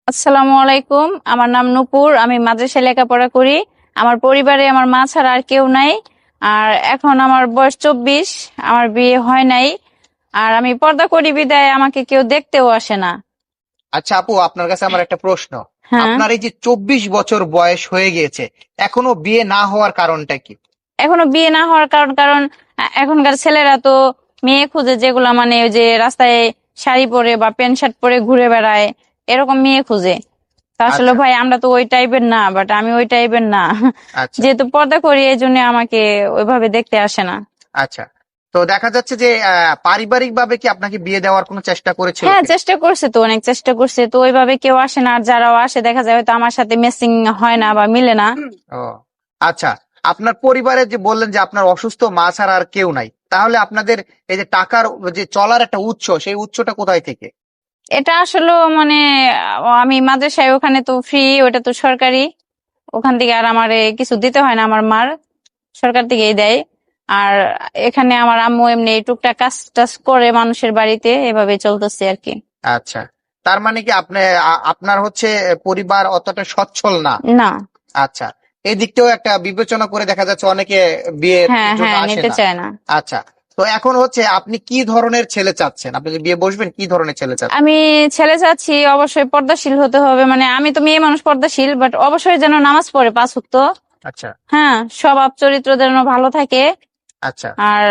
আসসালামু আলাইকুম। আমার নাম নূপুর। আমি মাদ্রাসায় লেখাপড়া করি। আমার পরিবারে আমার মা ছাড়া আর কেউ নাই। আর এখন আমার বয়স 24। আমার বিয়ে হয় নাই। আর আমি পর্দা করি বিদায় আমাকে কেউ দেখতেও আসে না। আচ্ছা আপু, আপনার কাছে আমার একটা প্রশ্ন। হ্যাঁ, আপনার এই যে 24 বছর বয়স হয়ে গিয়েছে, এখনো বিয়ে না হওয়ার কারণটা কি? এখনো বিয়ে না হওয়ার কারণ কারণ এখনকার ছেলেরা তো মেয়ে খুঁজে, যেগুলা মানে ওই যে রাস্তায় শাড়ি পরে বা প্যান্ট শার্ট পরে ঘুরে বেড়ায়, এরকম মেয়ে খুঁজে। তা আসলে আচ্ছা ভাই আমরা তো ওই টাইপের না, বাট আমি ওই টাইপের না। আচ্ছা যেহেতু পর্দা করি এই জন্য আমাকে ওইভাবে দেখতে আসে না। আচ্ছা। তো দেখা যাচ্ছে যে পারিবারিক ভাবে কি আপনাকে বিয়ে দেওয়ার কোনো চেষ্টা করেছিল হ্যাঁ, কি? চেষ্টা করছে তো, অনেক চেষ্টা করছে তো, ওইভাবে কেউ আসে না। আর যারাও আসে দেখা যায় হয়তো আমার সাথে ম্যাচিং হয় না বা মিলে না। ও আচ্ছা। আপনার পরিবারে যে বললেন যে আপনার অসুস্থ মা ছাড়া আর কেউ নাই, তাহলে আপনাদের এই যে টাকার যে চলার একটা উৎস, সেই উৎসটা কোথায় থেকে? এটা আসলে মানে আমি মাদ্রাসায়, ওখানে তো ফ্রি, ওটা তো সরকারি। ওখান থেকে আর আমার কিছু দিতে হয় না, আমার মার সরকার থেকেই দেয়। আর এখানে আমার আম্মু এমনি টুকটাক কাজ টাজ করে মানুষের বাড়িতে, এভাবে চলতেছে আর কি। আচ্ছা, তার মানে কি আপনি আপনার হচ্ছে পরিবার অতটা সচ্ছল না? না। আচ্ছা, এই দিকটাও একটা বিবেচনা করে দেখা যাচ্ছে অনেকে বিয়ের হ্যাঁ জন্য হ্যাঁ, আসে নিতে না। চায় না। আচ্ছা, তো এখন হচ্ছে আপনি কি ধরনের ছেলে চাচ্ছেন? আপনি যে বিয়ে বসবেন, কি ধরনের ছেলে চাচ্ছেন? আমি ছেলে চাচ্ছি অবশ্যই পর্দাশীল হতে হবে। মানে আমি তো মেয়ে মানুষ, পর্দাশীল, বাট অবশ্যই যেন নামাজ পড়ে 5 ওয়াক্ত। আচ্ছা হ্যাঁ, স্বভাব চরিত্র যেন ভালো থাকে। আচ্ছা আর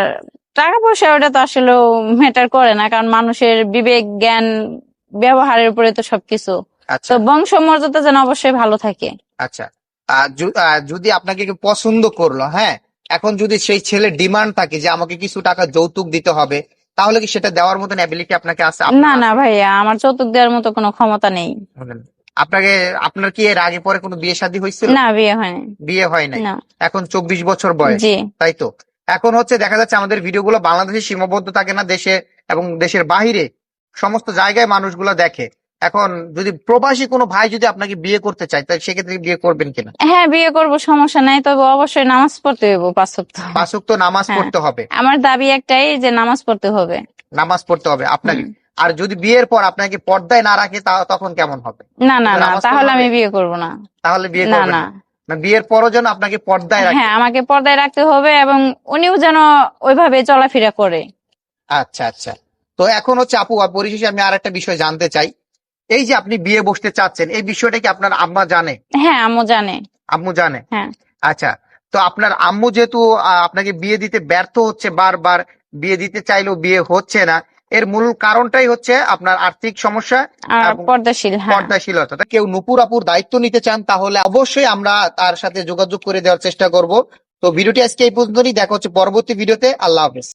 টাকা পয়সা ওটা তো আসলে ম্যাটার করে না, কারণ মানুষের বিবেক, জ্ঞান, ব্যবহারের উপরে তো সবকিছু। তো আচ্ছা বংশ মর্যাদা যেন অবশ্যই ভালো থাকে। আচ্ছা। যদি আপনাকে কেউ পছন্দ করলো, হ্যাঁ, এখন যদি সেই ছেলে ডিমান্ড থাকে যে আমাকে কিছু টাকা যৌতুক দিতে হবে, তাহলে কি সেটা দেওয়ার মতন অ্যাবিলিটি আপনাকে আছে, না আপনার না আছে? ভাইয়া, আমার যৌতুক দেওয়ার মতো কোনো ক্ষমতা নেই। বলেন। আপনাকে, আপনার কি এর আগে পরে কোনো বিয়ে শাদী হয়েছিল? না, বিয়ে হয়নি। বিয়ে হয় নাই। না। এখন 24 বছর বয়স, জি। তাই তো? এখন হচ্ছে দেখা যাচ্ছে আমাদের ভিডিওগুলো বাংলাদেশে সীমাবদ্ধ থাকে না, দেশে এবং দেশের বাহিরে সমস্ত জায়গায় মানুষগুলো দেখে। এখন যদি প্রবাসী কোনো ভাই যদি আপনাকে বিয়ে করতে চায়, তাহলে সেক্ষেত্রে বিয়ে করবেন কিনা? হ্যাঁ, বিয়ে করব, সমস্যা নাই, তবে অবশ্যই নামাজ পড়তে হইব 5 ওয়াক্ত। 5 ওয়াক্ত নামাজ হ্যাঁ, পড়তে হবে। আমার দাবি একটাই যে নামাজ পড়তে হবে। নামাজ পড়তে হবে আপনাকে। হুম। আর যদি বিয়ের পর আপনাকে পর্দায় না রাখে, তখন কেমন হবে? না না কিন্তু না, নামাজ পড়তে তাহলে হবে? আমি বিয়ে করব না। তাহলে বিয়ে না করবেন না। না? না, বিয়ের পরও যেন আপনাকে পর্দায় রাখে। হ্যাঁ, আমাকে পর্দায় রাখতে হবে এবং উনিও যেন ওইভাবে চলাফেরা করে। আচ্ছা আচ্ছা। তো এখন হচ্ছে আপু, পরিশেষে আমি আর একটা বিষয় জানতে চাই। এই যে আপনি বিয়ে বসতে চাচ্ছেন, এই বিষয়টা কি আপনার আম্মা জানে? হ্যাঁ, আম্মু জানে। আম্মু জানে? হ্যাঁ। আচ্ছা। তো আপনার আম্মু যেহেতু আপনাকে বিয়ে দিতে ব্যর্থ হচ্ছে, বারবার বিয়ে দিতে চাইলেও বিয়ে হচ্ছে না, এর মূল কারণটাই হচ্ছে আপনার আর্থিক সমস্যা আর এবং পর্দাশীল, হ্যাঁ। পর্দাশীলতা। তা কেউ নূপুর আপুর দায়িত্ব নিতে চান, তাহলে অবশ্যই আমরা তার সাথে যোগাযোগ করে দেওয়ার চেষ্টা করব। তো ভিডিওটি আজকে এই পর্যন্তই, দেখা হচ্ছে পরবর্তী ভিডিওতে। আল্লাহ হাফেজ।